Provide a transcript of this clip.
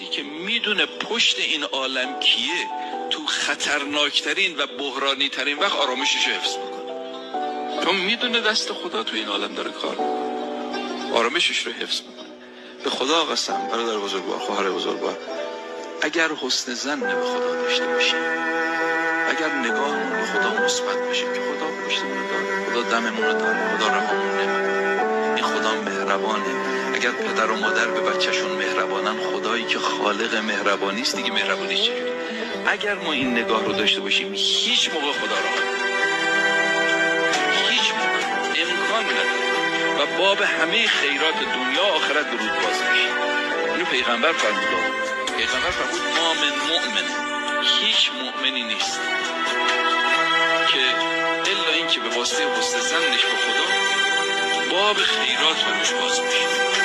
که میدونه پشت این عالم کیه تو خطرناکترین و بحرانی ترین وقت آرامشش رو حفظ میکنه، چون میدونه دست خدا تو این عالم داره کار میکنه، آرامشش رو حفظ میکنه. به خدا قسم برادر بزرگوار، خواهر بزرگوار، اگر حسن ظن به خدا داشته باشیم، اگر نگاهمون به خدا مثبت باشه که خدا پشتمون داره، خدا دممون رو داره، خدا رهامون نمیکنه، این خدا مهربانه. اگر پدر و مادر به بچهشون مهربانن، خدایی که خالق مهربانی است دیگه مهربانی چجوری؟ اگر ما این نگاه رو داشته باشیم هیچ موقع خدا رو هیچ موقع امکان نداره و باب همه خیرات دنیا آخرت به رود باز میشه. اینو پیغمبر فرمود. پیغمبر فرمود ما من مؤمن، هیچ مؤمنی نیست که الا این که به واسطه حسن ظنش به خدا باب خیرات براش باز میشه.